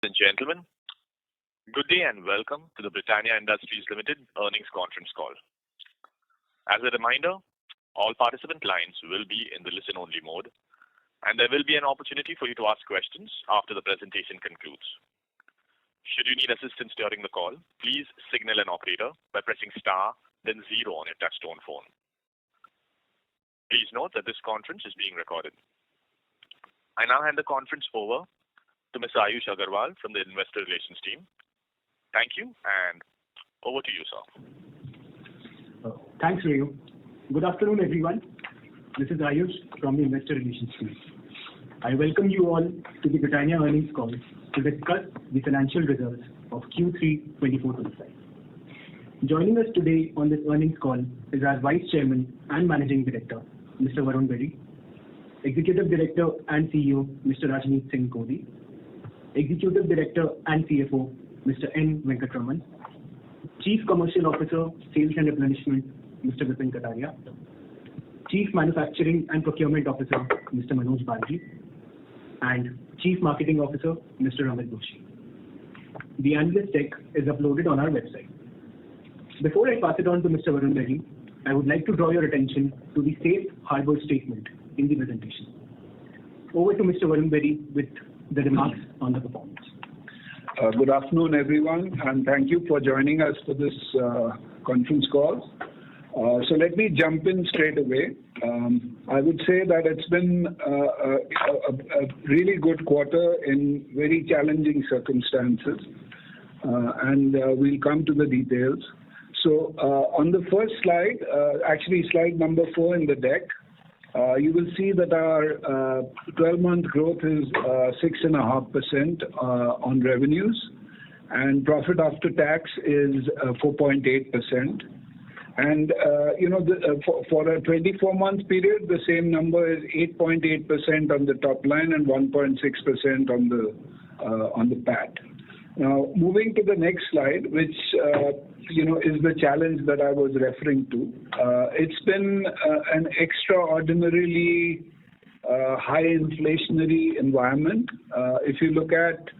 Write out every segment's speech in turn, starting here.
And gentlemen, good day and welcome to the Britannia Industries Limited earnings conference call. As a reminder, all participant lines will be in the listen-only mode, and there will be an opportunity for you to ask questions after the presentation concludes. Should you need assistance during the call, please signal an operator by pressing star, then 0 on your touchtone phone. Please note that this conference is being recorded. I now hand the conference over to Mr. Ayush Agarwal from the Investor Relations team. Thank you, and over to you, sir. Thanks, Rayo. Good afternoon, everyone. This is Ayush from the Investor Relations team. I welcome you all to the Britannia earnings call to discuss the financial results of Q3 24-25. Joining us today on this earnings call is our Vice Chairman and Managing Director, Mr. Varun Berry, Executive Director and CEO, Mr. Rajneet Singh Kohli, Executive Director and CFO, Mr. N. Venkatraman, Chief Commercial Officer, Sales and Replenishment, Mr. Vipin Kataria, Chief Manufacturing and Procurement Officer, Mr. Manoj Balji, and Chief Marketing Officer, Mr. Amit Doshi. The analyst deck is uploaded on our website. Before I pass it on to Mr. Varun Berry, I would like to draw your attention to the safe harbor statement in the presentation. Over to Mr. Varun Berry with the remarks on the performance. Good afternoon, everyone, and thank you for joining us for this conference call. So let me jump in straight away. I would say that it's been a really good quarter in very challenging circumstances, and we'll come to the details. So on the first slide, actually slide number 4 in the deck, you will see that our 12-month growth is 6.5% on revenues, and profit after tax is 4.8%. And for a 24-month period, the same number is 8.8% on the top line and 1.6% on the PAT. Now, moving to the next slide, which is the challenge that I was referring to. It's been an extraordinarily high inflationary environment. If you look at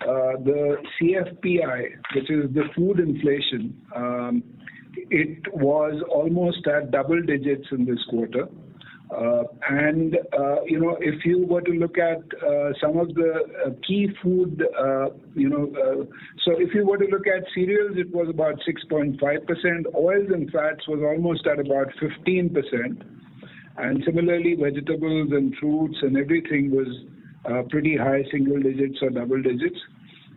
the CFPI, which is the food inflation, it was almost at double digits in this quarter. If you were to look at some of the key food, so if you were to look at cereals, it was about 6.5%. Oils and fats was almost at about 15%. And similarly, vegetables and fruits and everything was pretty high single digits or double digits.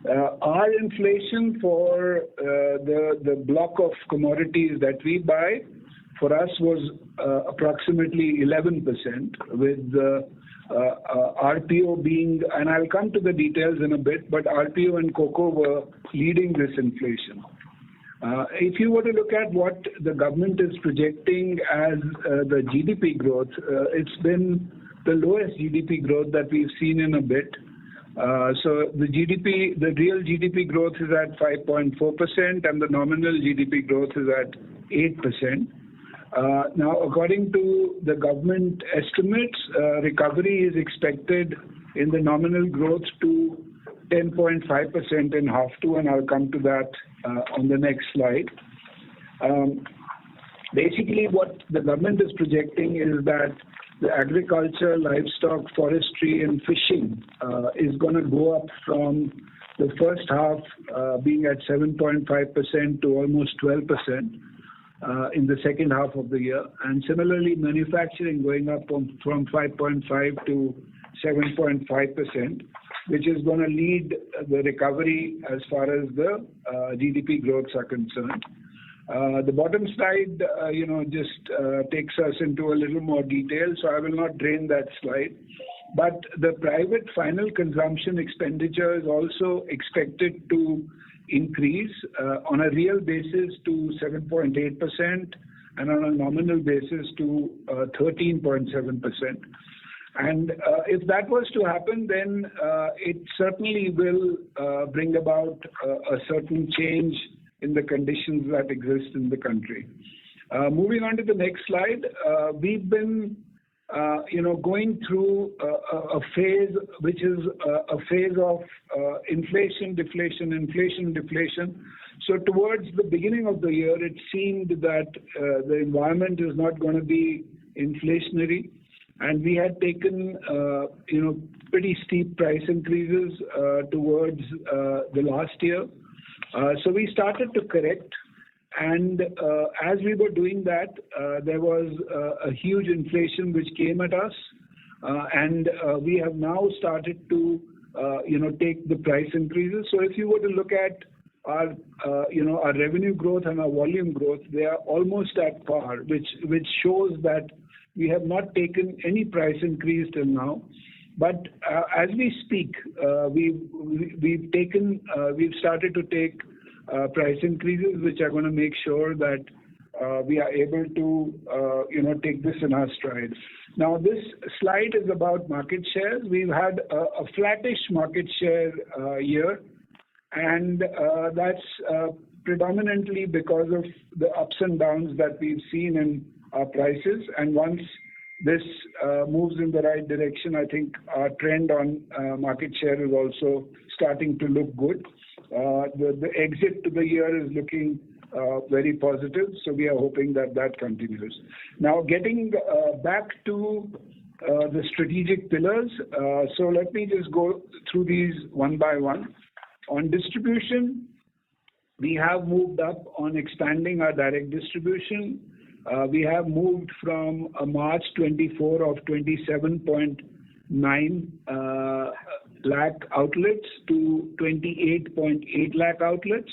Our inflation for the block of commodities that we buy for us was approximately 11%, with RPO being, and I'll come to the details in a bit, but RPO and cocoa were leading this inflation. If you were to look at what the government is projecting as the GDP growth, it's been the lowest GDP growth that we've seen in a bit. So the real GDP growth is at 5.4%, and the nominal GDP growth is at 8%. Now, according to the government estimates, recovery is expected in the nominal growth to 10.5% in half two, and I'll come to that on the next slide. Basically, what the government is projecting is that the agriculture, livestock, forestry, and fishing is going to go up from the first half being at 7.5% to almost 12%. In the second half of the year, and similarly manufacturing going up from 5.5 to 7.5%, which is going to lead the recovery as far as the GDP growths are concerned. The bottom slide, just takes us into a little more detail, so I will not drain that slide. But the private final consumption expenditure is also expected to increase on a real basis to 7.8% and on a nominal basis to 13.7%. And if that was to happen, then it certainly will bring about a certain change in the conditions that exist in the country. Moving on to the next slide, we've been going through a phase which is a phase of inflation, deflation. So towards the beginning of the year, it seemed that the environment is not going to be inflationary, and we had taken pretty steep price increases towards the last year. So we started to correct, and as we were doing that, there was a huge inflation which came at us, and we have now started to take the price increases. So if you were to look at our our revenue growth and our volume growth, they are almost at par, which shows that we have not taken any price increase till now. But as we speak, we've started to take price increases, which are going to make sure that we are able to take this in our strides. Now, this slide is about market shares. We've had a flattish market share year, and that's predominantly because of the ups and downs that we've seen in our prices. And once this moves in the right direction, I think our trend on market share is also starting to look good. The exit to the year is looking very positive, so we are hoping that that continues. Now, getting back to the strategic pillars, so let me just go through these one by one. On distribution, we have moved up on expanding our direct distribution. We have moved from a March 24 of 27.9 lakh outlets to 28.8 lakh outlets.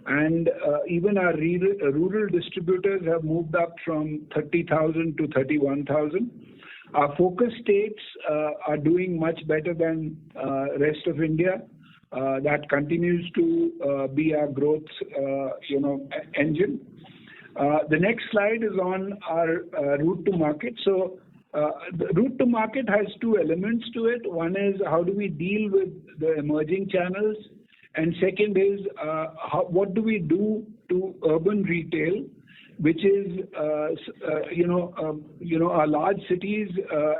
And even our rural distributors have moved up from 30,000 to 31,000. Our focus states are doing much better than rest of India. That continues to be our growth, engine. The next slide is on our route to market. So the route to market has two elements to it. One is how do we deal with the emerging channels, and second is what do we do to urban retail, which is our large cities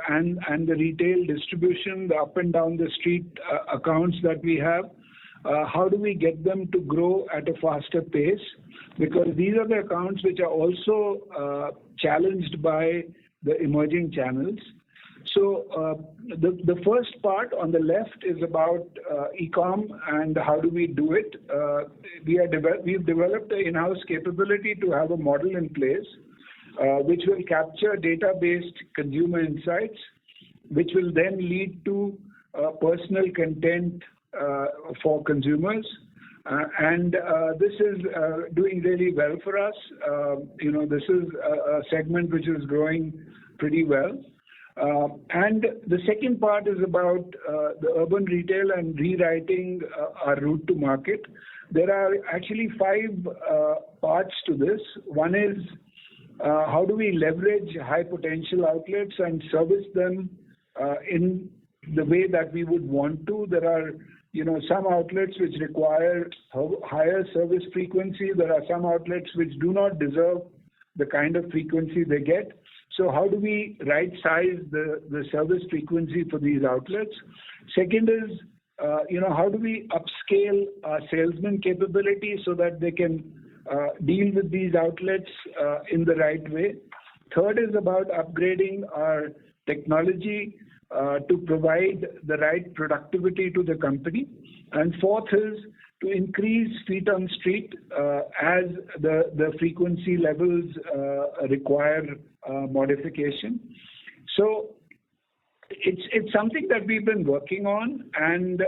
and the retail distribution, the up and down the street accounts that we have. How do we get them to grow at a faster pace? Because these are the accounts which are also challenged by the emerging channels. So the first part on the left is about e-com and how do we do it. We've developed an in-house capability to have a model in place which will capture data-based consumer insights, which will then lead to personal content for consumers. And this is doing really well for us. This is a segment which is growing pretty well. And the second part is about the urban retail and rewriting our route to market. There are actually 5 parts to this. One is how do we leverage high potential outlets and service them in the way that we would want to. There are some outlets which require higher service frequency. There are some outlets which do not deserve the kind of frequency they get. So how do we right size the service frequency for these outlets? Second is, how do we upscale our salesman capability so that they can deal with these outlets in the right way? Third is about upgrading our technology to provide the right productivity to the company. And fourth is to increase feet on street as the frequency levels require modification. So it's something that we've been working on, and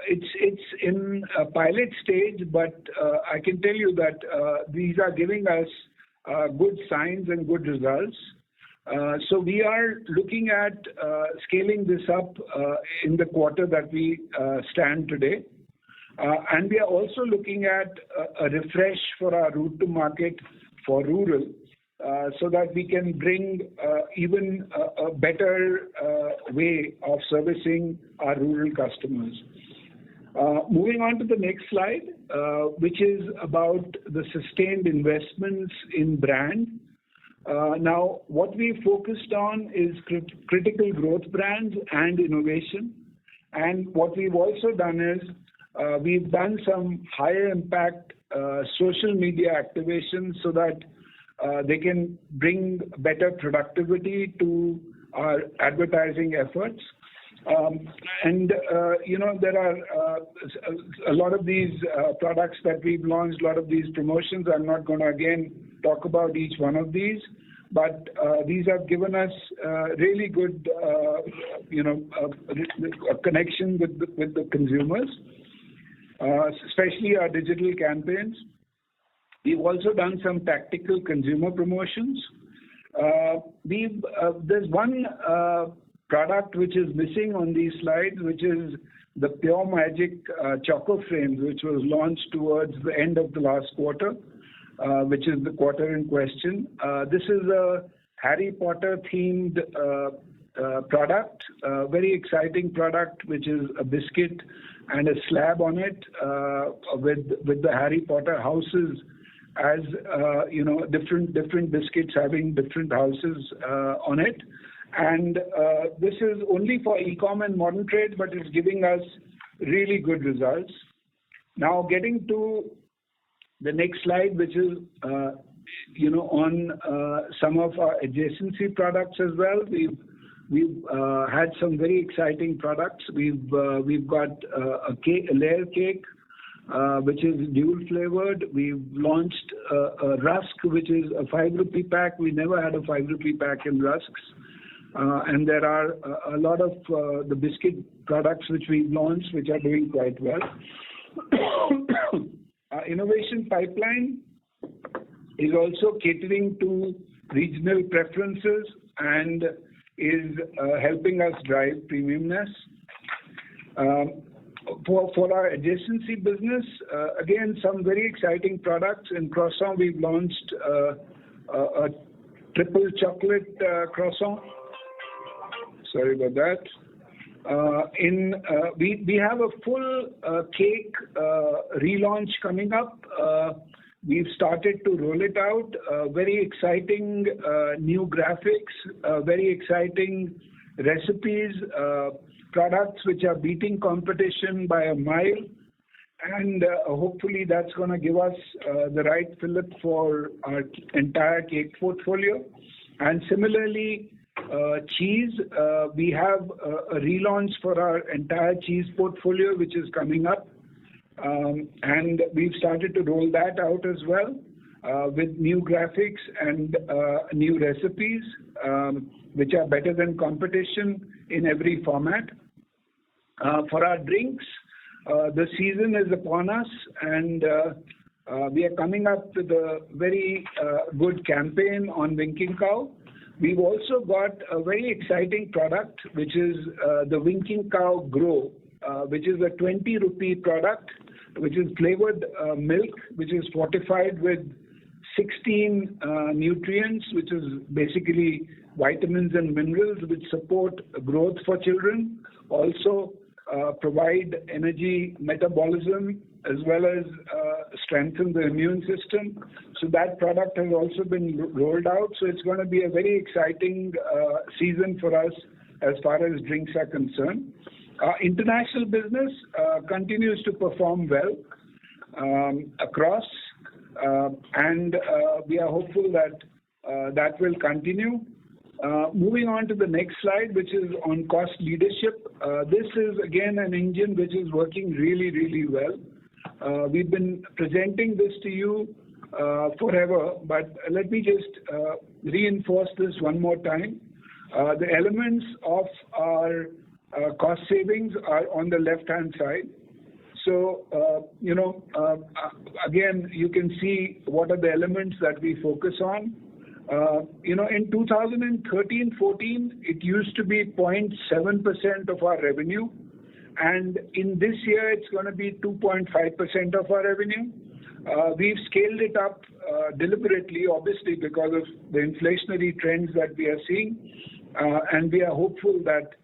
it's in a pilot stage, but I can tell you that these are giving us good signs and good results. So we are looking at scaling this up in the quarter that we stand today. And we are also looking at a refresh for our route to market for rural so that we can bring even a better way of servicing our rural customers. Moving on to the next slide, which is about the sustained investments in brand. Now, what we focused on is critical growth brands and innovation. And what we've also done is we've done some higher impact social media activations so that they can bring better productivity to our advertising efforts. There are a lot of these products that we've launched, a lot of these promotions. I'm not going to again talk about each one of these, but these have given us really good, a connection with the consumers, especially our digital campaigns. We've also done some tactical consumer promotions. There's one product which is missing on these slides, which is the Pure Magic Choco Frames, which was launched towards the end of the last quarter, which is the quarter in question. This is a Harry Potter themed product, a very exciting product, which is a biscuit and a slab on it with the Harry Potter houses as different biscuits having different houses on it. And this is only for e-com and modern trade, but it's giving us really good results. Now, getting to the next slide, which is on some of our adjacency products as well. We've had some very exciting products. We've got a layer cake, which is dual flavored. We've launched a rusk, which is a 5 rupee pack. We never had a 5 rupee pack in rusks. And there are a lot of the biscuit products which we've launched, which are doing quite well. Our innovation pipeline is also catering to regional preferences and is helping us drive premiumness. For our adjacency business, again, some very exciting products. In croissant, we've launched a triple chocolate croissant. Sorry about that. We have a full cake relaunch coming up. We've started to roll it out. Very exciting new graphics, very exciting recipes, products which are beating competition by a mile. And hopefully that's going to give us the right fillip for our entire cake portfolio. And similarly, cheese, we have a relaunch for our entire cheese portfolio, which is coming up. And we've started to roll that out as well with new graphics and new recipes, which are better than competition in every format. For our drinks, the season is upon us, and we are coming up with a very good campaign on Winking Cow. We've also got a very exciting product, which is the Winking Cow Grow, which is a 20 rupee product, which is flavored milk, which is fortified with 16 nutrients, which is basically vitamins and minerals, which support growth for children, also provide energy metabolism, as well as strengthen the immune system. So that product has also been rolled out. So it's going to be a very exciting season for us as far as drinks are concerned. Our international business continues to perform well across, and we are hopeful that that will continue. Moving on to the next slide, which is on cost leadership. This is again an engine which is working really, really well. We've been presenting this to you forever, but let me just reinforce this one more time. The elements of our cost savings are on the left-hand side. So, again, you can see what are the elements that we focus on. In 2013-14, it used to be 0.7% of our revenue. And in this year, it's going to be 2.5% of our revenue. We've scaled it up deliberately, obviously, because of the inflationary trends that we are seeing. And we are hopeful that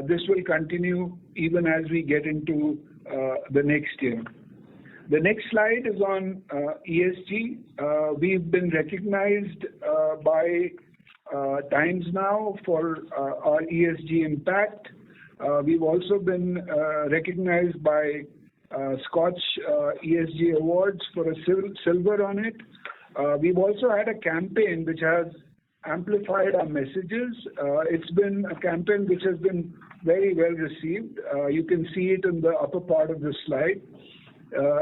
this will continue even as we get into the next year. The next slide is on ESG. We've been recognized by Times Now for our ESG impact. We've also been recognized by Scotch ESG Awards for a silver on it. We've also had a campaign which has amplified our messages. It's been a campaign which has been very well received. You can see it in the upper part of the slide.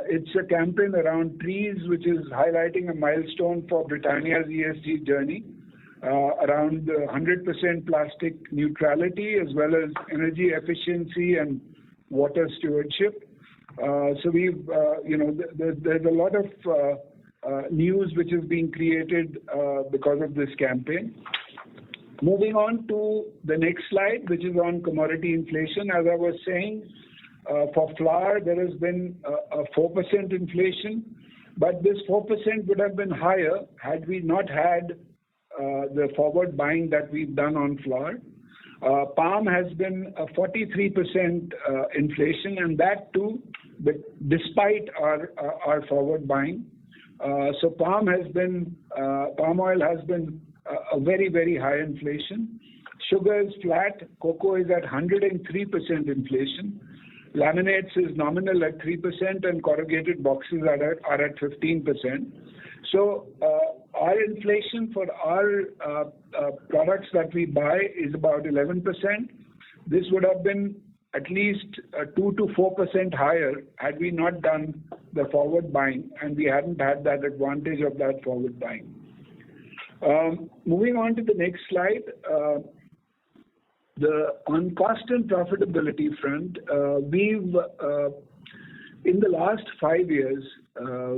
It's a campaign around trees, which is highlighting a milestone for Britannia's ESG journey, around 100% plastic neutrality, as well as energy efficiency and water stewardship. So we've, there's a lot of news which is being created because of this campaign. Moving on to the next slide, which is on commodity inflation. As I was saying, for flour, there has been a 4% inflation, but this 4% would have been higher had we not had the forward buying that we've done on flour. Palm has been a 43% inflation, and that too, but despite our forward buying. So palm oil has been a very, very high inflation. Sugar is flat. Cocoa is at 103% inflation. Laminates is nominal at 3%, and corrugated boxes are at 15%. So our inflation for our products that we buy is about 11%. This would have been at least 2 to 4% higher had we not done the forward buying, and we hadn't had that advantage of that forward buying. Moving on to the next slide, on cost and profitability front, we've in the last 5 years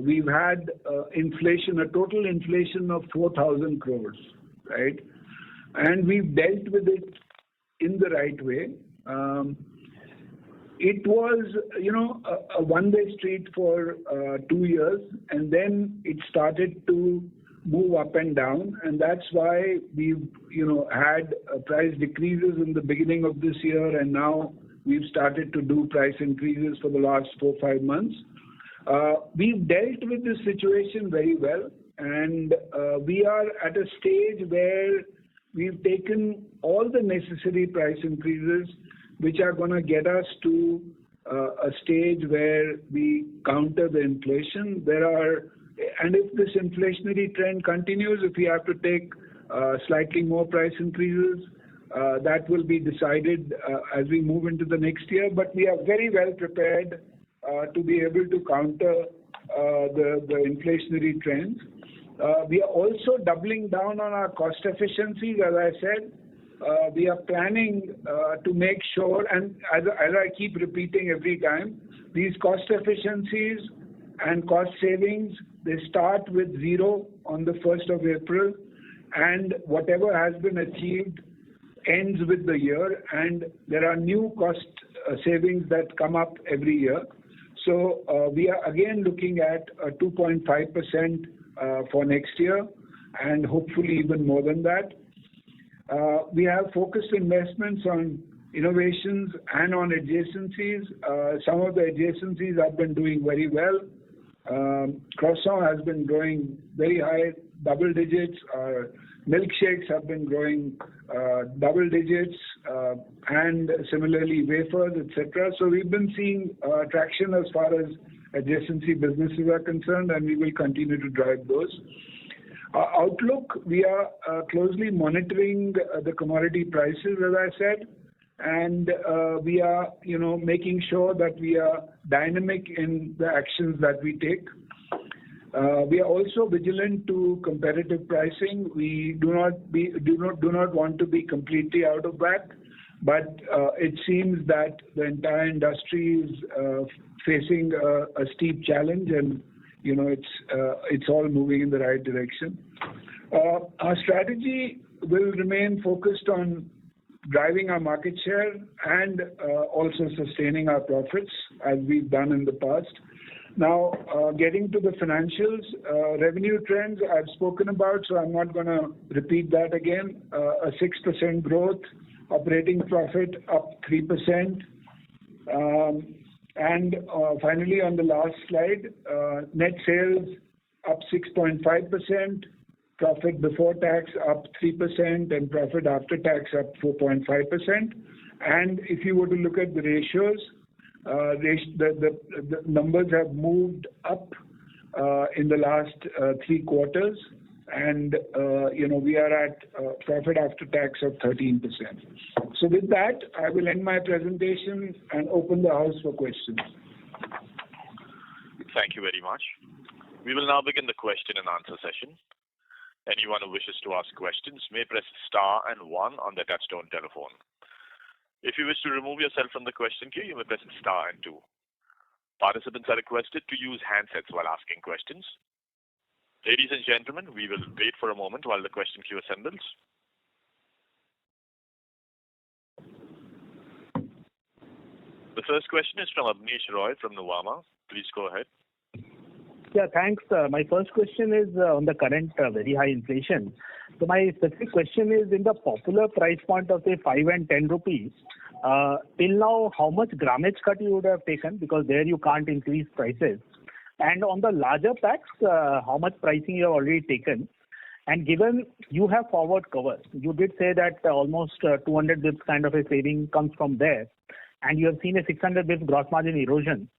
we've had inflation, a total inflation of 4,000 crores, right? And we've dealt with it in the right way. It was, a one-way street for 2 years, and then it started to move up and down, and that's why we've, had price decreases in the beginning of this year, and now we've started to do price increases for the last 4-5 months. We've dealt with this situation very well, and we are at a stage where we've taken all the necessary price increases, which are going to get us to a stage where we counter the inflation. And if this inflationary trend continues, if we have to take slightly more price increases, that will be decided as we move into the next year. But we are very well prepared to be able to counter the inflationary trends. We are also doubling down on our cost efficiencies, as I said. We are planning to make sure, and as I keep repeating every time, these cost efficiencies and cost savings, they start with zero on the 1st of April, and whatever has been achieved ends with the year, and there are new cost savings that come up every year. So we are again looking at 2.5% for next year, and hopefully even more than that. We have focused investments on innovations and on adjacencies. Some of the adjacencies have been doing very well. Croissant has been growing very high, double digits. Milkshakes have been growing double digits, and similarly wafers, etc. So we've been seeing traction as far as adjacency businesses are concerned, and we will continue to drive those. Outlook, we are closely monitoring the commodity prices, as I said, and we are, making sure that we are dynamic in the actions that we take. We are also vigilant to competitive pricing. We do not want to be completely out of whack, but it seems that the entire industry is facing a steep challenge, and it's all moving in the right direction. Our strategy will remain focused on driving our market share and also sustaining our profits as we've done in the past. Now, getting to the financials, revenue trends I've spoken about, so I'm not going to repeat that again. A 6% growth, operating profit up 3%. And finally, on the last slide, net sales up 6.5%, profit before tax up 3%, and profit after tax up 4.5%. And if you were to look at the ratios, the numbers have moved up in the last 3 quarters, and we are at profit after tax of 13%. So with that, I will end my presentation and open the house for questions. Thank you very much. We will now begin the question and answer session. Anyone who wishes to ask questions may press star and 1 on their touchtone telephone. If you wish to remove yourself from the question queue, you may press star and 2. Participants are requested to use handsets while asking questions. Ladies and gentlemen, we will wait for a moment while the question queue assembles. The first question is from Abneesh Roy from Nuvama. Please go ahead. Yeah, thanks. My first question is on the current very high inflation. So my specific question is, in the popular price point of say 5 and 10 rupees, till now how much grammage cut you would have taken, because there you can't increase prices, and on the larger packs how much pricing you have already taken, and given you have forward cover, you did say that almost 200 bps kind of a saving comes from there, and you have seen a 600 bps gross margin erosion.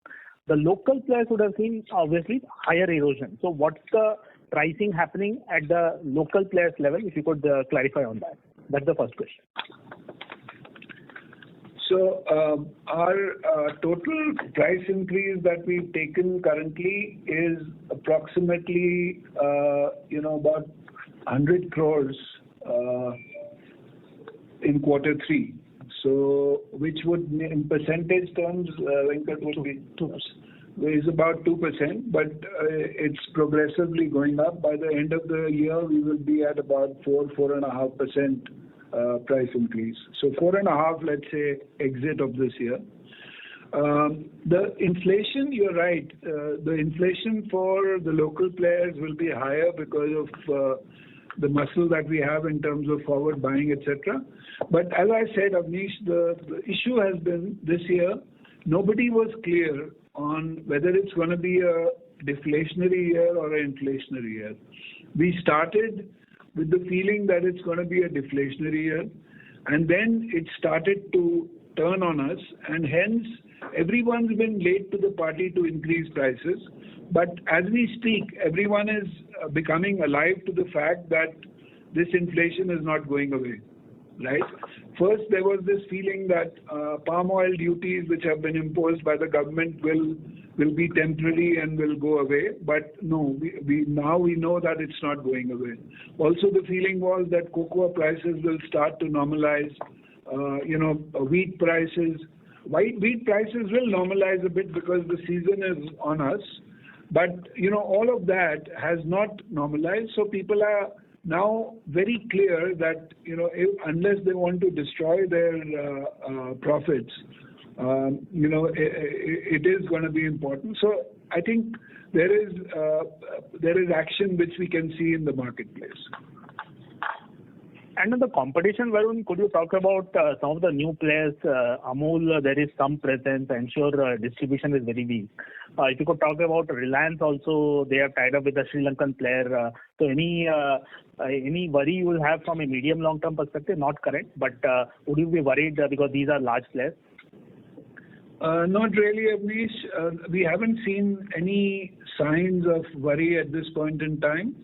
The local players would have seen obviously higher erosion. So what's the pricing happening at the local players level, if you could clarify on that? That's the first question. So our total price increase that we've taken currently is approximately about 100 crores in quarter 3. So which would, in percentage terms, Venkat, would be 2%. Is about 2%, but it's progressively going up. By the end of the year, we will be at about 4.5% price increase. So 4.5%, let's say, exit of this year. The inflation, you're right. The inflation for the local players will be higher because of the muscle that we have in terms of forward buying, etc. But as I said, Abneesh, the issue has been this year, nobody was clear on whether it's going to be a deflationary year or an inflationary year. We started with the feeling that it's going to be a deflationary year, and then it started to turn on us, and hence everyone's been late to the party to increase prices. But as we speak, everyone is becoming alive to the fact that this inflation is not going away, right? First, there was this feeling that palm oil duties, which have been imposed by the government, will be temporary and will go away. But no, we know that it's not going away. Also, the feeling was that cocoa prices will start to normalize. Wheat prices will normalize a bit because the season is on us. But, all of that has not normalized. So people are now very clear that, unless they want to destroy their profits, it is going to be important. So I think there is action which we can see in the marketplace. And on the competition, Varun, could you talk about some of the new players? Amul, there is some presence. I'm sure distribution is very weak. If you could talk about Reliance also, they have tied up with a Sri Lankan player. So any worry you will have from a medium long-term perspective? Not correct, but would you be worried because these are large players? Not really, Abneesh. We haven't seen any signs of worry at this point in time.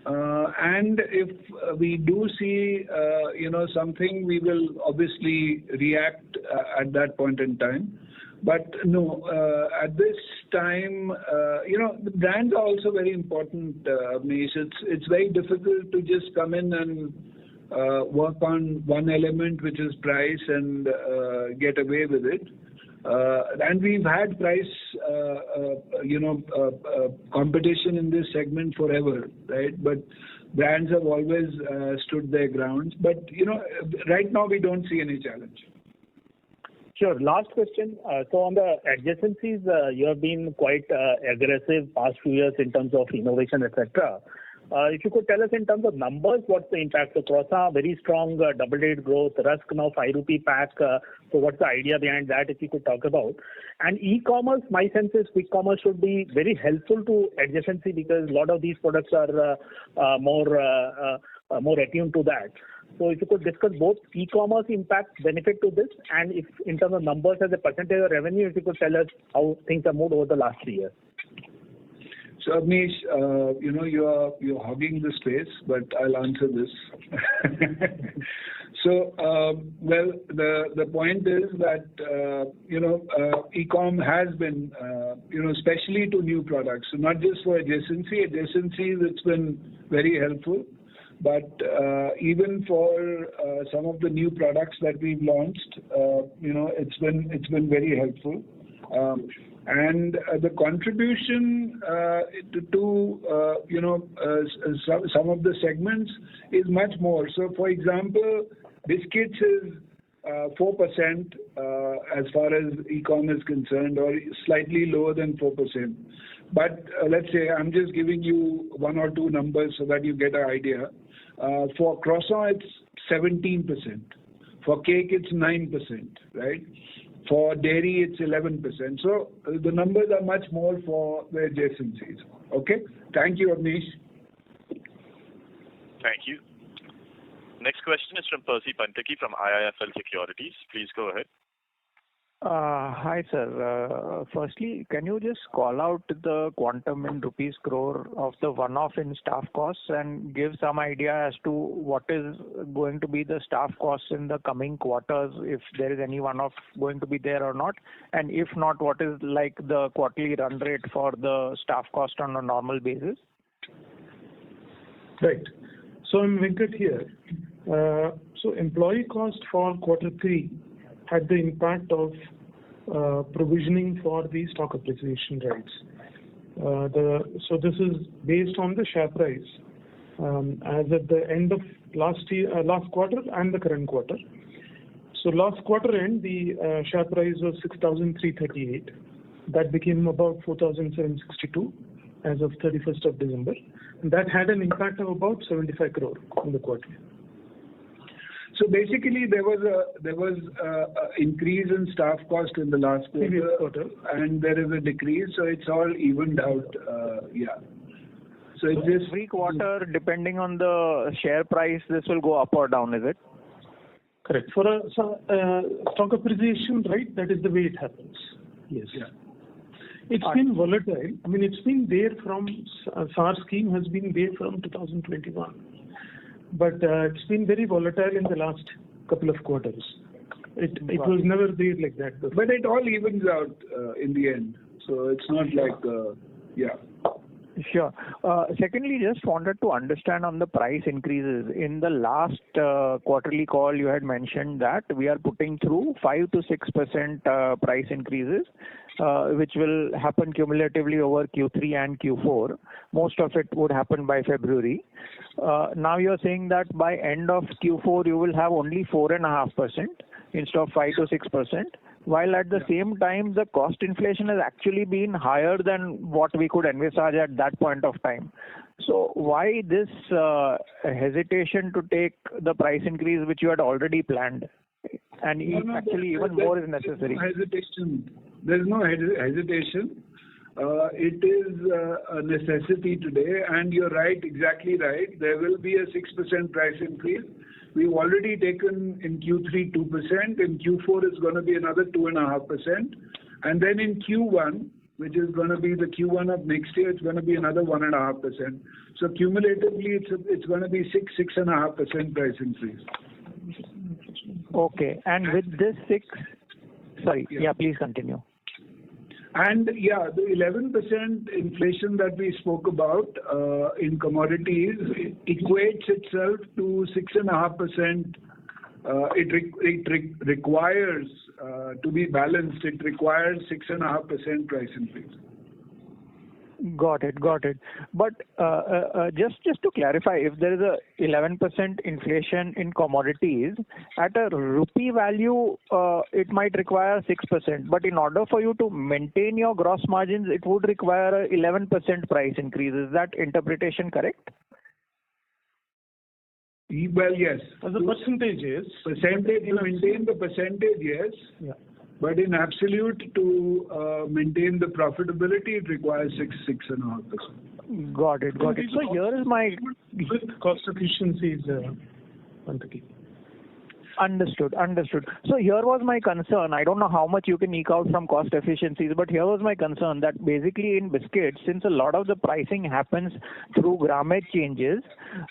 And if we do see, something, we will obviously react at that point in time. But no, at this time, the brands are also very important, Abneesh. It's very difficult to just come in and work on one element, which is price, and get away with it. And we've had price, competition in this segment forever, right? But brands have always stood their grounds. But, right now we don't see any challenge. Sure. Last question. So on the adjacencies, you have been quite aggressive past few years in terms of innovation, etc. If you could tell us in terms of numbers, what's the impact? So croissant, very strong double-digit growth. Rusk now 5 rupee pack. So what's the idea behind that, if you could talk about? And e-commerce, my sense is quick commerce should be very helpful to adjacency because a lot of these products are more attuned to that. So if you could discuss both e-commerce impact, benefit to this, and if in terms of numbers as a percentage of revenue, if you could tell us how things have moved over the last 3 years. So Abneesh, you're hogging the space, but I'll answer this. So, the point is that e-com has been, especially to new products. So not just for adjacencies, it's been very helpful. But even for some of the new products that we've launched, it's been very helpful. And the contribution to some of the segments is much more. So, for example, biscuits is 4% as far as e-com is concerned, or slightly lower than 4%. But let's say I'm just giving you one or two numbers so that you get an idea. For croissant, it's 17%. For cake, it's 9%, right? For dairy, it's 11%. So the numbers are much more for the adjacencies. Okay? Thank you, Abneesh. Thank you. Next question is from Percy Panthaki from IIFL Securities. Please go ahead. Hi, sir. Firstly, can you just call out the quantum in rupees crore of the one-off in staff costs and give some idea as to what is going to be the staff costs in the coming quarters, if there is any one-off going to be there or not? And if not, what is like the quarterly run rate for the staff cost on a normal basis? Right. So I'm Venkat here. So employee cost for quarter 3 had the impact of provisioning for the stock appreciation rights. So this is based on the share price as at the end of last quarter and the current quarter. So last quarter end, the share price was 6,338. That became about 4,762 as of 31st of December. And that had an impact of about 75 crore in the quarter. So basically, there was a increase in staff cost in the last quarter, and there is a decrease. So it's all evened out. So it's just every quarter, depending on the share price, this will go up or down, is it? Correct. For a stock appreciation, right? That is the way it happens. Yes. Yeah. It's been volatile. I mean, it's been there from SAR scheme has been there from 2021. But it's been very volatile in the last couple of quarters. It was never there like that before. But it all evens out in the end. So it's not like, Sure. Secondly, just wanted to understand on the price increases. In the last quarterly call, you had mentioned that we are putting through 5 to 6% price increases, which will happen cumulatively over Q3 and Q4. Most of it would happen by February. Now you're saying that by end of Q4, you will have only 4.5% instead of 5 to 6%. While at the same time, the cost inflation has actually been higher than what we could envisage at that point of time. So why this hesitation to take the price increase which you had already planned? And even more is necessary. There's no hesitation. It is a necessity today, and you're right, exactly right. There will be a 6% price increase. We've already taken in Q3 2%. In Q4 it's going to be another 2.5%, and then in Q1, which is going to be the Q1 of next year, it's going to be another 1.5%. So cumulatively, it's going to be 6.5% price increase. Okay, and with this please continue. And the 11% inflation that we spoke about in commodities equates itself to 6.5%. It requires to be balanced. It requires 6.5% price increase. Got it. But just to clarify, if there is a 11% inflation in commodities, at a rupee value, it might require 6%. But in order for you to maintain your gross margins, it would require a 11% price increase. Is that interpretation correct? Well, yes. As a percentage, yes. Percentage, you maintain the percentage, yes. Yeah. But in absolute, to maintain the profitability, it requires 6.5%. Got it. So here is my With cost efficiencies, Pantaki. Understood. So here was my concern. I don't know how much you can eke out from cost efficiencies, but here was my concern that basically in biscuits, since a lot of the pricing happens through grammage changes,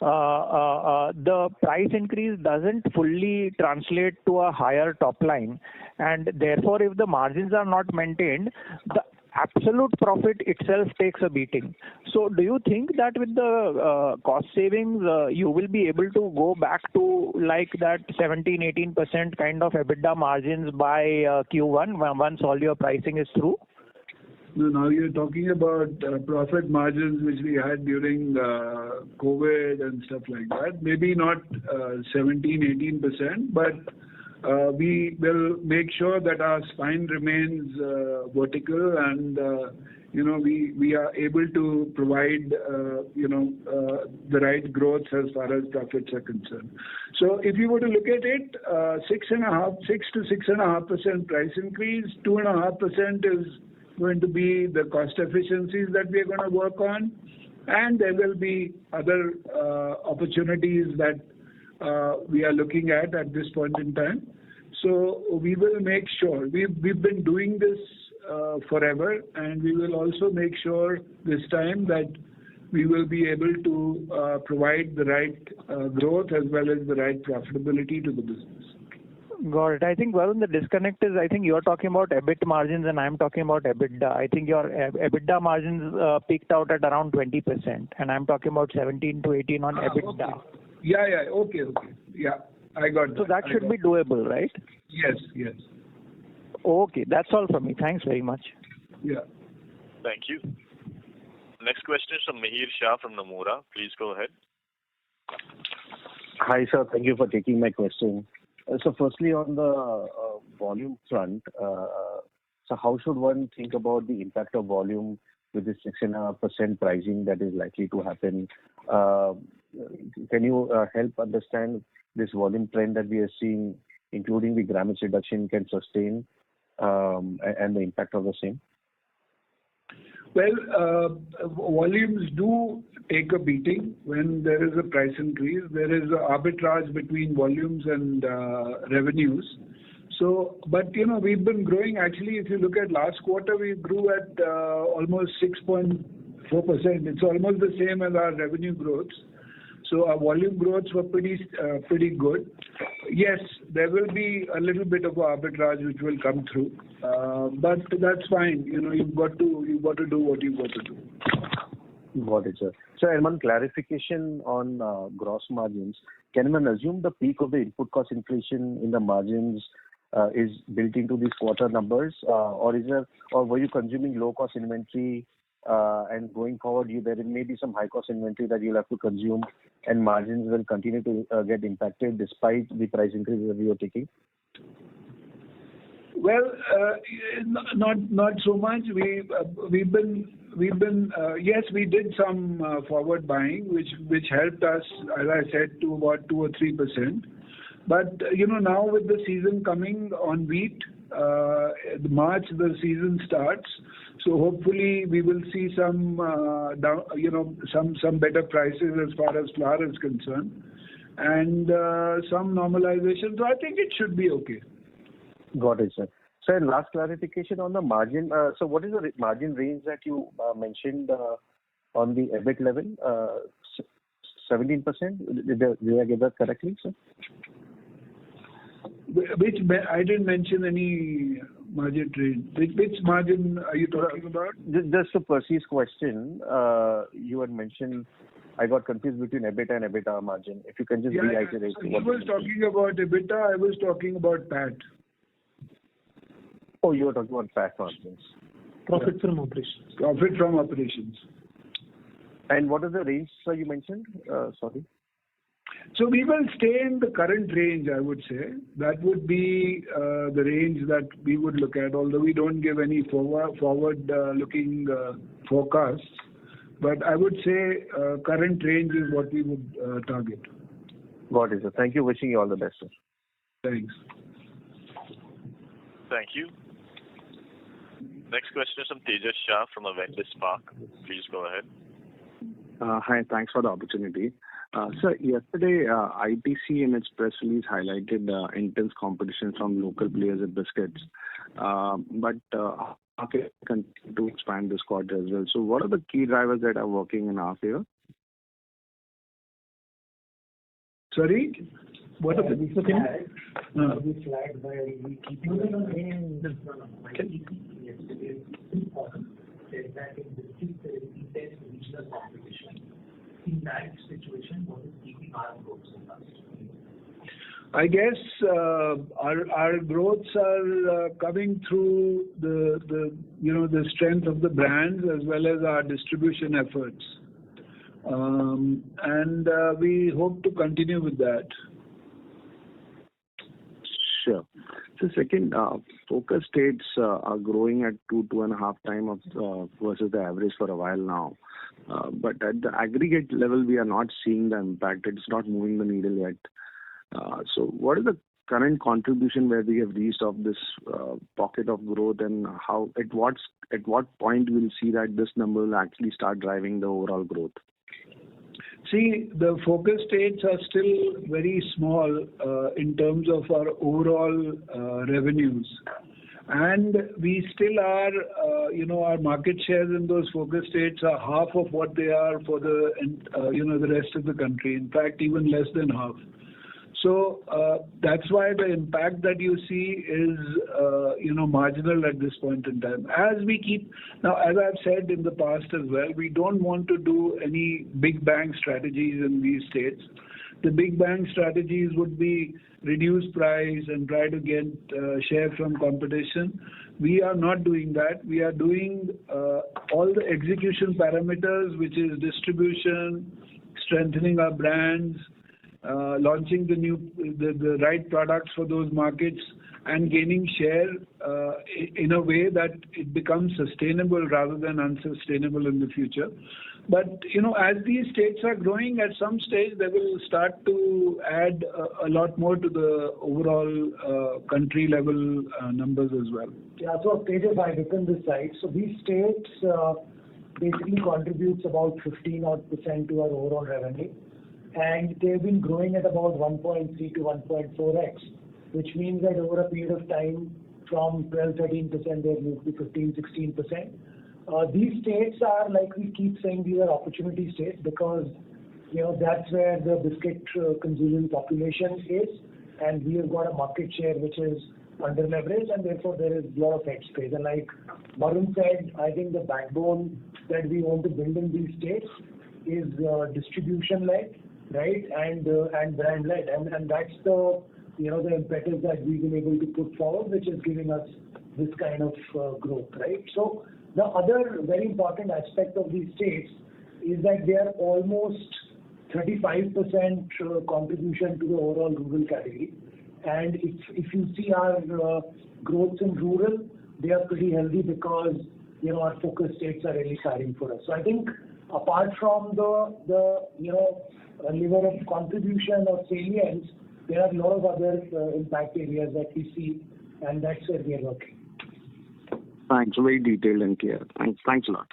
the price increase doesn't fully translate to a higher top line, and therefore if the margins are not maintained, the absolute profit itself takes a beating. So do you think that with the cost savings, you will be able to go back to like that 17-18% kind of EBITDA margins by Q1 once all your pricing is through? No, now you're talking about profit margins which we had during COVID and stuff like that. Maybe not 17-18%, but we will make sure that our spine remains vertical and we are able to provide the right growth as far as profits are concerned. So if you were to look at it, 6 to 6.5% price increase, 2.5% is going to be the cost efficiencies that we are going to work on, and there will be other opportunities that we are looking at this point in time. So we will make sure, we've been doing this forever, and we will also make sure this time that we will be able to provide the right growth as well as the right profitability to the business. Got it. I think, Varun, the disconnect is, I think you're talking about EBIT margins and I'm talking about EBITDA. I think your EBITDA margins peaked out at around 20% and I'm talking about 17 to 18 on EBITDA. Okay. Yeah. Okay. Yeah, I got that. So that should be doable, right? Yes. Okay, that's all from me. Thanks very much. Yeah. Thank you. Next question is from Mihir Shah from Nomura. Please go ahead. Hi, sir. Thank you for taking my question. So firstly, on the volume front, so how should one think about the impact of volume with this 6.5% pricing that is likely to happen? Can you help understand this volume trend that we are seeing, including the grammage reduction, can sustain and the impact of the same? Well, volumes do take a beating when there is a price increase. There is an arbitrage between volumes and revenues. So, but we've been growing. Actually, if you look at last quarter, we grew at almost 6.4%. It's almost the same as our revenue growth. So our volume growths were pretty good. Yes, there will be a little bit of arbitrage which will come through, but that's fine. You've got to do what you've got to do. Got it, sir. So, and one clarification on gross margins. Can one assume the peak of the input cost inflation in the margins is built into these quarter numbers, or were you consuming low cost inventory? And going forward, there may be some high cost inventory that you'll have to consume, and margins will continue to get impacted despite the price increases that you are taking. Well, not so much. We've been yes, we did some forward buying, which helped us, as I said, to about 2 or 3%. But now with the season coming on wheat, March the season starts. So hopefully we will see some some better prices as far as flour is concerned, and some normalization. So I think it should be okay. Got it, sir. Sir, last clarification on the margin. So what is the margin range that you mentioned on the EBIT level? 17%? Did I get that correctly, sir? Which I didn't mention any margin range. Which margin are you talking about? Just to Percy's question, you had mentioned, I got confused between EBIT and EBITDA margin. If you can just reiterate. He was talking about EBITDA, I was talking about PAT. Oh, you were talking about PAT margins. Profit from operations. Profit from operations. And what is the range, sir, you mentioned? Sorry. So we will stay in the current range, I would say. That would be the range that we would look at, although we don't give any forward-looking forecasts. But I would say current range is what we would target. Got it, sir. Thank you. Wishing you all the best, sir. Thanks. Thank you. Next question is from Tejas Shah from Avendus Spark. Please go ahead. Hi, thanks for the opportunity. Sir, yesterday, ITC in its press release highlighted intense competition from local players at biscuits. But market continue to expand this quarter as well. So what are the key drivers that are working in our favor? Sorry? What are the We flagged where we keep that in biscuits there is intense regional competition. In that situation, what is keeping our growth so fast? I guess our growths are coming through the strength of the brands as well as our distribution efforts, and we hope to continue with that. Sure. So second, focus states are growing at 2.5 times versus the average for a while now. But at the aggregate level, we are not seeing the impact. It's not moving the needle yet. So what is the current contribution where we have reached of this pocket of growth, and how at what point we'll see that this number will actually start driving the overall growth? See, the focus states are still very small in terms of our overall revenues. And we still are, our market shares in those focus states are half of what they are for the rest of the country. In fact, even less than half. So that's why the impact that you see is, marginal at this point in time. As I've said in the past as well, we don't want to do any big bang strategies in these states. The big bang strategies would be reduce price and try to get share from competition. We are not doing that. We are doing all the execution parameters, which is distribution, strengthening our brands, launching the right products for those markets, and gaining share in a way that it becomes sustainable rather than unsustainable in the future. But as these states are growing, at some stage they will start to add a lot more to the overall country level numbers as well. Yeah, so Tejas, I look on this side. So these states basically contributes about 15% to our overall revenue. And they've been growing at about 1.3 to 1.4x, which means that over a period of time, from 12-13%, they've moved to 15-16%. These states are, like we keep saying, these are opportunity states because that's where the biscuit consuming population is, and we have got a market share which is under leverage, and therefore there is a lot of head space. And like Varun said, I think the backbone that we want to build in these states is distribution led, right, and brand led, and that's the the impetus that we've been able to put forward, which is giving us this kind of growth, right? So the other very important aspect of these states is that they are almost 35% contribution to the overall rural category. And if you see our growth in rural, they are pretty healthy because our focus states are really firing for us. So I think apart from the lever of contribution or salience, there are a lot of other impact areas that we see, and that's where we are working. Thanks. Very detailed and clear. Thanks a lot.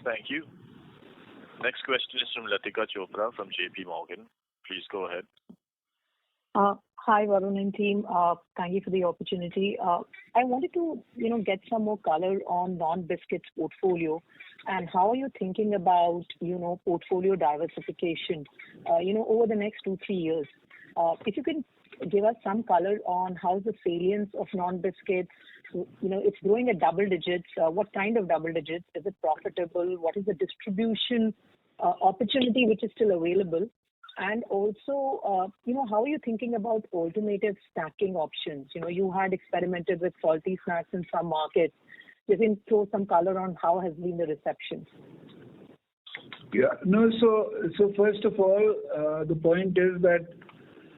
Thank you. Next question is from Latika Chopra from JP Morgan. Please go ahead. Hi, Varun and team. Thank you for the opportunity. I wanted to, get some more color on non-biscuits portfolio, and how are you thinking about, portfolio diversification, over the next 2-3 years. If you can give us some color on how the salience of non-biscuits, it's growing at double digits. What kind of double digits? Is it profitable? What is the distribution opportunity which is still available? And also, how are you thinking about alternative snacking options? You had experimented with salty snacks in some markets. You can throw some color on how has been the reception. Yeah. No, so first of all, the point is that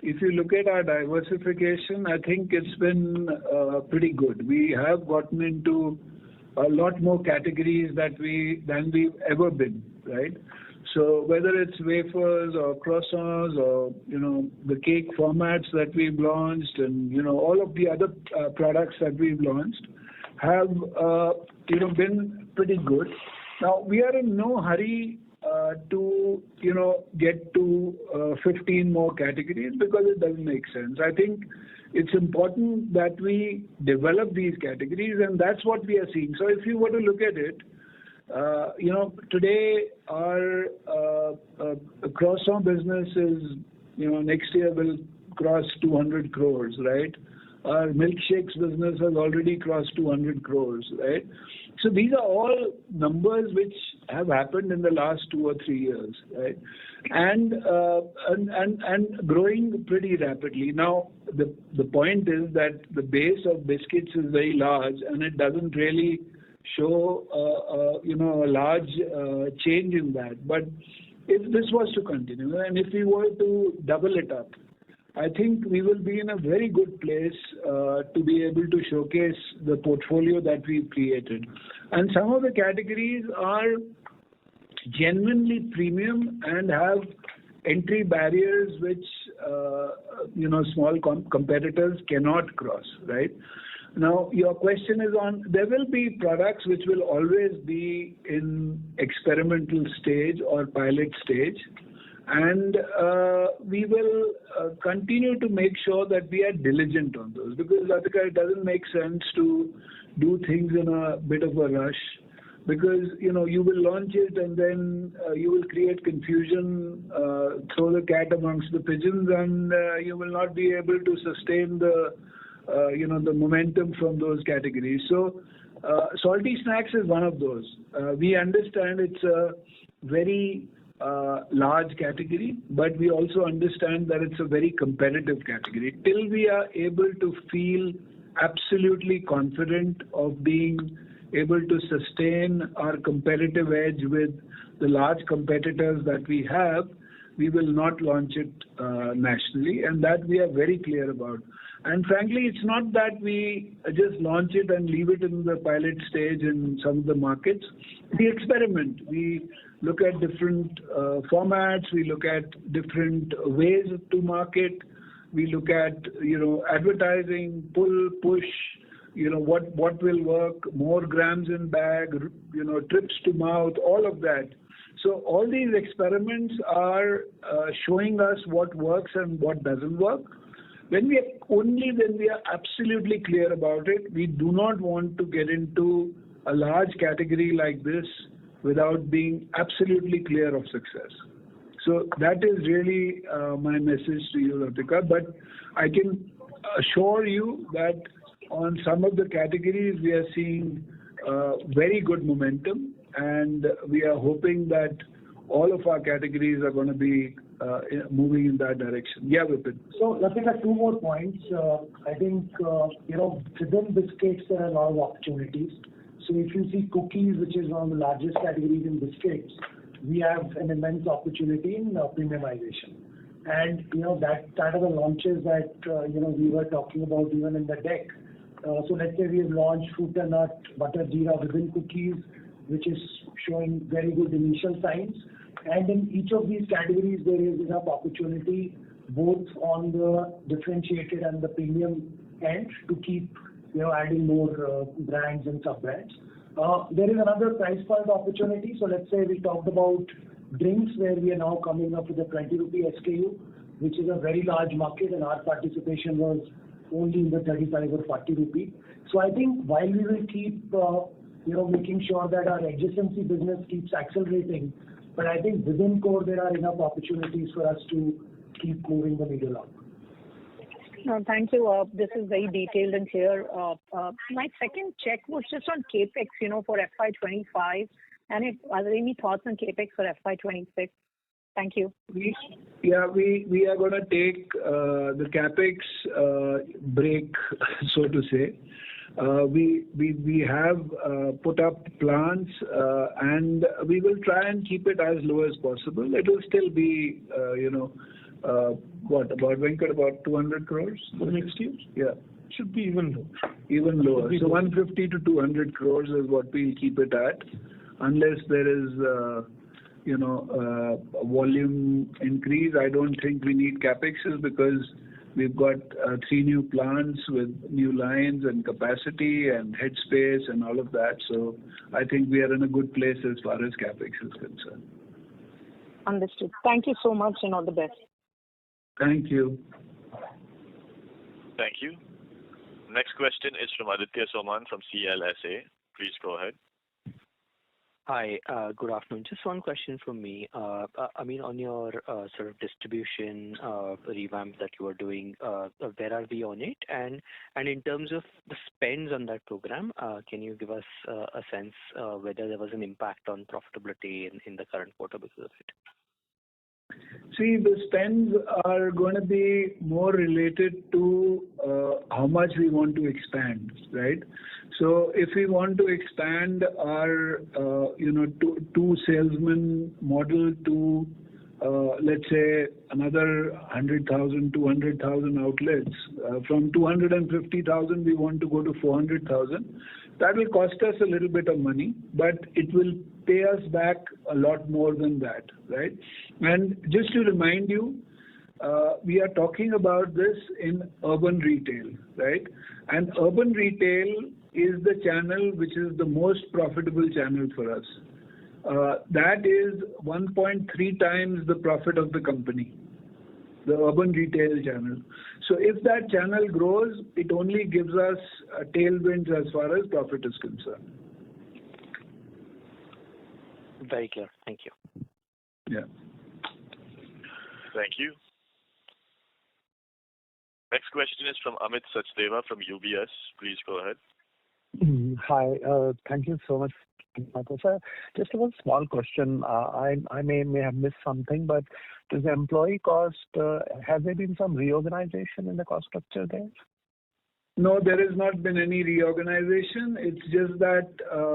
if you look at our diversification, I think it's been pretty good. We have gotten into a lot more categories than we've ever been, right? So whether it's wafers or croissants or, the cake formats that we've launched and, all of the other products that we've launched have, been pretty good. Now, we are in no hurry to, get to 15 more categories because it doesn't make sense. I think it's important that we develop these categories, and that's what we are seeing. So if you were to look at it, today our croissant business is, next year will cross 200 crores, right? Our milkshakes business has already crossed 200 crores, right? So these are all numbers which have happened in the last 2 or 3 years, right? And growing pretty rapidly. Now, the point is that the base of biscuits is very large, and it doesn't really show, a large change in that. But if this was to continue, and if we were to double it up, I think we will be in a very good place to be able to showcase the portfolio that we've created. And some of the categories are genuinely premium and have entry barriers which, small competitors cannot cross, right? Now, your question is on, there will be products which will always be in experimental stage or pilot stage. And we will continue to make sure that we are diligent on those, because Latika, it doesn't make sense to do things in a bit of a rush, because you will launch it and then you will create confusion, throw the cat amongst the pigeons, and you will not be able to sustain the momentum from those categories. So salty snacks is one of those. We understand it's a very large category, but we also understand that it's a very competitive category. Till we are able to feel absolutely confident of being able to sustain our competitive edge with the large competitors that we have, we will not launch it nationally, and that we are very clear about. And frankly, it's not that we just launch it and leave it in the pilot stage in some of the markets. We experiment. We look at different formats. We look at different ways to market. We look at, advertising, pull, push, what will work, more grams in bag, trips to mouth, all of that. So all these experiments are showing us what works and what doesn't work. When we are absolutely clear about it, we do not want to get into a large category like this without being absolutely clear of success. So that is really my message to you, Latika. But I can assure you that on some of the categories we are seeing very good momentum, and we are hoping that all of our categories are going to be moving in that direction. Yeah, Vipin. So, Latika, 2 more points. I think, within biscuits, there are a lot of opportunities. So if you see cookies, which is one of the largest categories in biscuits, we have an immense opportunity in premiumization. And, that are the launches that, we were talking about even in the deck. So let's say we have launched fruit and nut butter jeera within cookies, which is showing very good initial signs. And in each of these categories, there is enough opportunity both on the differentiated and the premium end to keep, adding more brands and sub-brands. There is another price point opportunity. So let's say we talked about drinks, where we are now coming up with a 20 rupee SKU, which is a very large market, and our participation was only in the 35 or 40 rupee. So I think while we will keep, making sure that our adjacency business keeps accelerating, but I think within core there are enough opportunities for us to keep moving the needle up. No, thank you. This is very detailed and clear. My second check was just on capex, for FY25, and are there any thoughts on capex for FY26? Thank you. We are going to take the capex break, so to say. We have put up plans, and we will try and keep it as low as possible. It will still be, about 200 crores for next year? Yeah. Should be even lower. Even lower. So 150 to 200 crores is what we'll keep it at, unless there is, volume increase, I don't think we need capexes because we've got 3 new plants with new lines and capacity and headspace and all of that. So I think we are in a good place as far as capex is concerned. Understood. Thank you so much and all the best. Thank you. Thank you. Next question is from Aditya Soman from CLSA. Please go ahead. Hi, good afternoon. Just one question from me. On your sort of distribution revamp that you are doing, where are we on it? And in terms of the spends on that program, can you give us a sense whether there was an impact on profitability in the current quarter because of it? See, the spends are going to be more related to how much we want to expand, right? So if we want to expand our, two salesman model to, let's say, another 100,000, 200,000 outlets, from 250,000 we want to go to 400,000. That will cost us a little bit of money, but it will pay us back a lot more than that, right? And just to remind you, we are talking about this in urban retail, right? And urban retail is the channel which is the most profitable channel for us. That is 1.3 times the profit of the company, the urban retail channel. So if that channel grows, it only gives us tailwinds as far as profit is concerned. Very clear. Thank you. Yeah. Thank you. Next question is from Amit Sachdeva from UBS. Please go ahead. Hi. Thank you so much. Sir, just one small question. I may have missed something, but does the employee cost, has there been some reorganization in the cost structure there? No, there has not been any reorganization. It's just that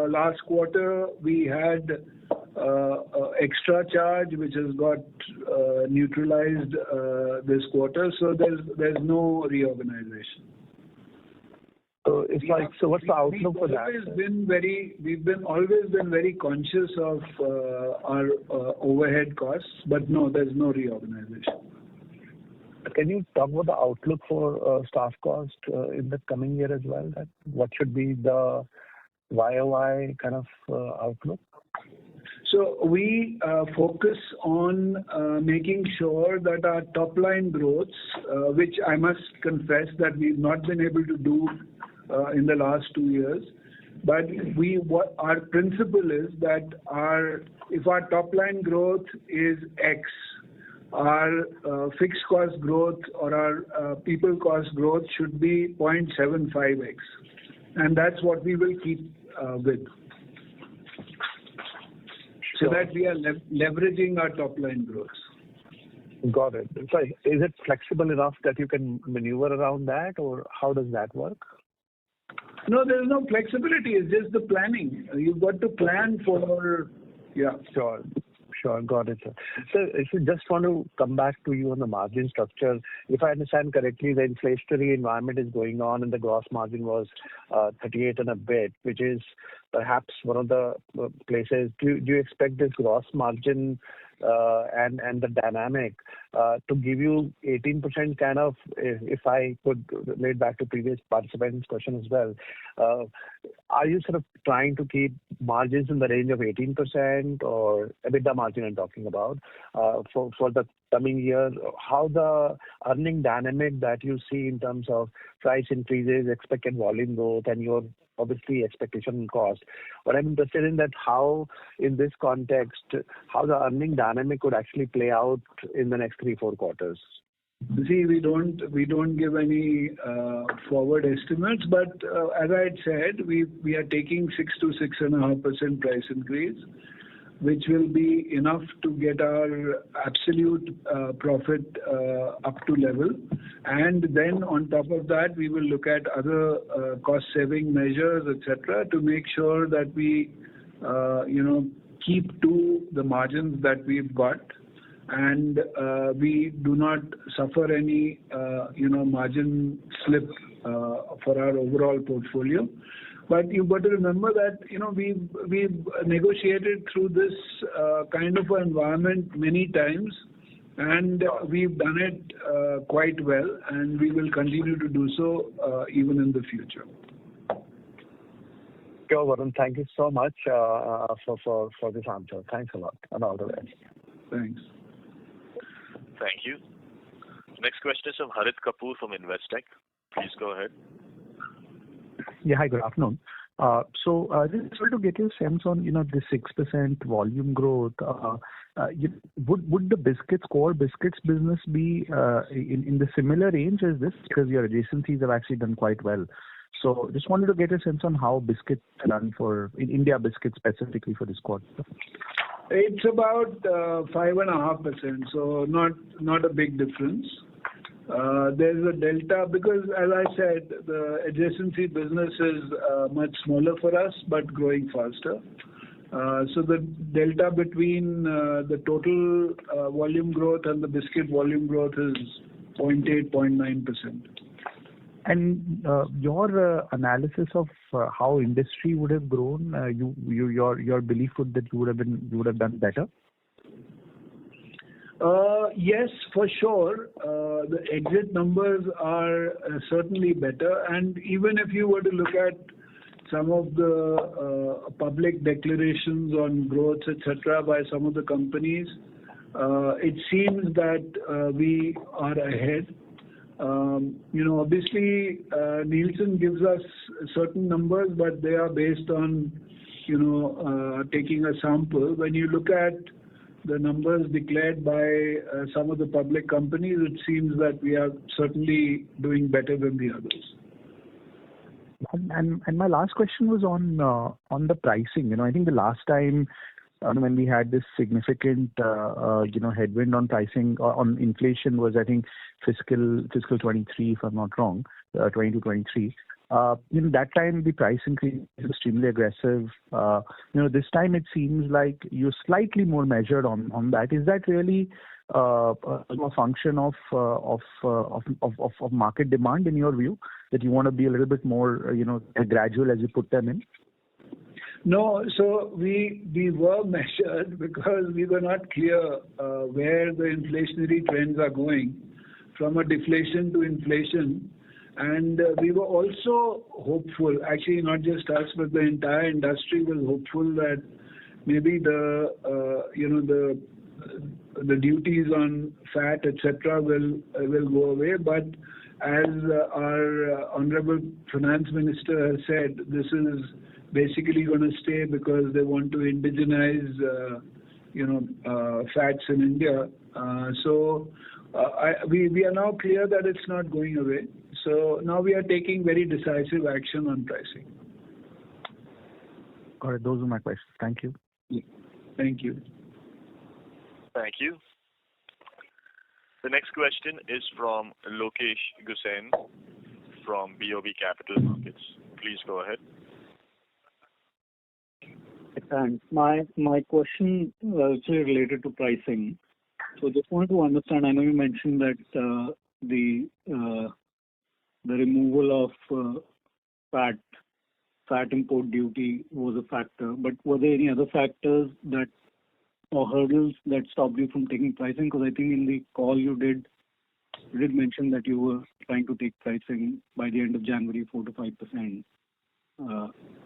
last quarter we had extra charge which has got neutralized this quarter. So there's no reorganization. So it's so what's the outlook for that? We've always been very conscious of our overhead costs, but no, there's no reorganization. Can you talk about the outlook for staff cost in the coming year as well? What should be the YOY kind of outlook? So we focus on making sure that our top line growths, which I must confess that we've not been able to do in the last 2 years, but our principle is that if our top line growth is X, our fixed cost growth or our people cost growth should be 0.75x, and that's what we will keep with. So that we are leveraging our top line growth. Got it. So is it flexible enough that you can maneuver around that, or how does that work? No, there is no flexibility. It's just the planning. You've got to plan for, yeah. Sure. Got it, sir. So if you just want to come back to you on the margin structure, if I understand correctly, the inflationary environment is going on and the gross margin was 38 and a bit, which is perhaps one of the places. Do you expect this gross margin and the dynamic to give you 18% kind of, if I could relate back to previous participants' question as well, are you sort of trying to keep margins in the range of 18% or EBITDA margin I'm talking about for the coming year? How the earning dynamic that you see in terms of price increases, expected volume growth, and your obviously expectation and cost. But I'm interested in that how, in this context, how the earning dynamic could actually play out in the next 3-4 quarters. See, we don't give any forward estimates, but as I had said, we are taking 6 to 6.5% price increase, which will be enough to get our absolute profit up to level. And then on top of that, we will look at other cost-saving measures, etc., to make sure that we, keep to the margins that we've got, and we do not suffer any, margin slip for our overall portfolio. But you've got to remember that, we've negotiated through this kind of an environment many times, and we've done it quite well, and we will continue to do so even in the future. Sure, Varun. Thank you so much for this answer. Thanks a lot, and all the best. Thanks. Thank you. Next question is from Harit Kapoor from Investec. Please go ahead. Yeah, hi, good afternoon. So just wanted to get your sense on, the 6% volume growth. Would the core biscuits business be in the similar range as this? Because your adjacencies have actually done quite well. So just wanted to get a sense on how biscuits are done in India biscuits specifically for this quarter. It's about 5.5%, so not a big difference. There's a delta because, as I said, the adjacency business is much smaller for us, but growing faster. So the delta between the total volume growth and the biscuit volume growth is 0.8, 0.9%. And your analysis of how industry would have grown, your belief would that you would have done better? Yes, for sure. The exit numbers are certainly better, and even if you were to look at some of the public declarations on growth, etc., by some of the companies, it seems that we are ahead. Obviously, Nielsen gives us certain numbers, but they are based on, taking a sample. When you look at the numbers declared by some of the public companies, it seems that we are certainly doing better than the others. And my last question was on the pricing. I think the last time when we had this significant headwind on pricing on inflation was, I think, fiscal 23, if I'm not wrong, 22-23. That time the price increase was extremely aggressive. This time it seems like you're slightly more measured on that. Is that really a function of market demand in your view, that you want to be a little bit more gradual as you put them in? No, so we were measured because we were not clear where the inflationary trends are going from a deflation to inflation. And we were also hopeful, actually not just us, but the entire industry was hopeful that maybe the duties on fat, etc., will go away. But as our Honorable Finance Minister has said, this is basically going to stay because they want to indigenize, fats in India. So we are now clear that it's not going away. So now we are taking very decisive action on pricing. All right, those are my questions. Thank you. Yeah. Thank you. Thank you. The next question is from Lokesh Gusain from BOB Capital Markets. Please go ahead. Thanks. My question is related to pricing. So just wanted to understand, I know you mentioned that the removal of fat import duty was a factor, but were there any other factors or hurdles that stopped you from taking pricing? Because I think in the call you did mention that you were trying to take pricing by the end of January 4 to 5%.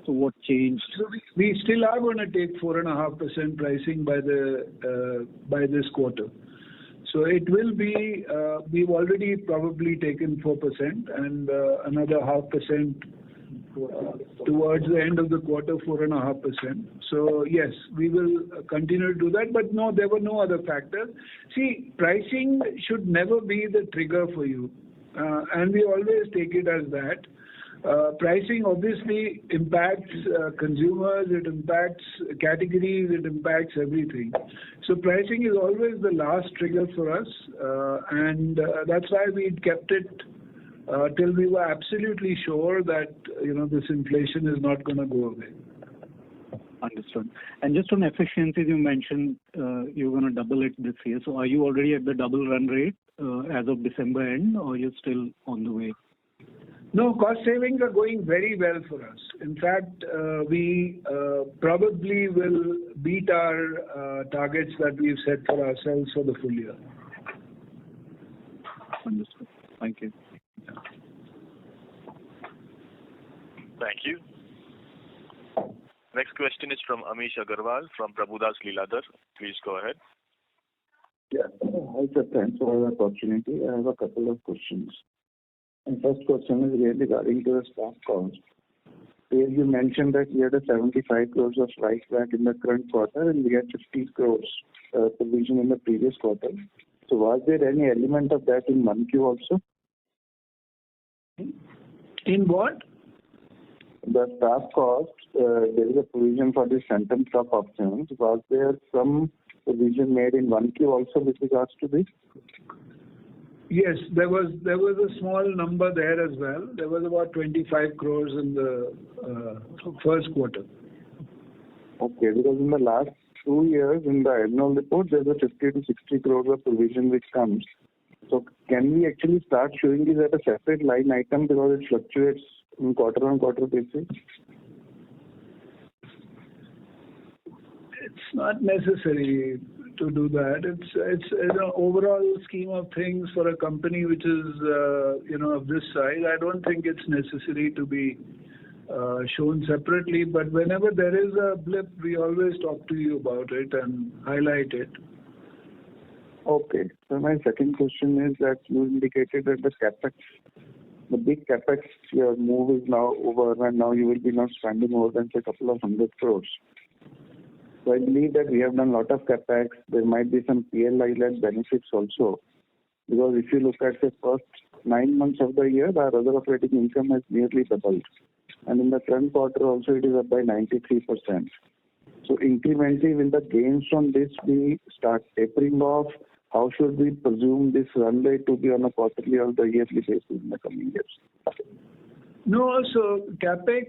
So what changed? So we still are going to take 4.5% pricing by this quarter. So it will be, we've already probably taken 4% and another 0.5% towards the end of the quarter, 4.5%. So yes, we will continue to do that. But no, there were no other factors. See, pricing should never be the trigger for you. And we always take it as that. Pricing obviously impacts consumers, it impacts categories, it impacts everything. So pricing is always the last trigger for us, and that's why we kept it till we were absolutely sure that this inflation is not going to go away. Understood. And just on efficiencies, you mentioned you're going to double it this year. So are you already at the double run rate as of December end, or you're still on the way? No, cost savings are going very well for us. In fact, we probably will beat our targets that we've set for ourselves for the full year. Understood. Thank you. Thank you. Next question is from Amish Agarwal from Prabhudas Lilladher. Please go ahead. Yeah. Hi, sir. Thanks for the opportunity. I have a couple of questions. My first question is really regarding to the staff cost. Here you mentioned that we had a 75 crores of write-back in the current quarter, and we had 50 crores provision in the previous quarter. So was there any element of that in 1Q also? In what? The staff cost, there is a provision for the phantom stock options. Was there some provision made in 1Q also with regards to this? Yes, there was a small number there as well. There was about 25 crores in the first quarter. Okay, because in the last 2 years in the annual report, there's a 50 to 60 crores of provision which comes. So can we actually start showing this at a separate line item because it fluctuates on quarter basis? It's not necessary to do that. It's an overall scheme of things for a company which is of this size. I don't think it's necessary to be shown separately. But whenever there is a blip, we always talk to you about it and highlight it. Okay. So my second question is that you indicated that the capex, the big capex move is now over, and now you will be not spending more than say a couple of 100 crores. So I believe that we have done a lot of capex. There might be some PLI-led benefits also, because if you look at the first 9 months of the year, our other operating income has nearly doubled, and in the current quarter also it is up by 93%. So incrementally, will the gains from this be start tapering off? How should we presume this run rate to be on a quarterly or the yearly basis in the coming years? No, so capex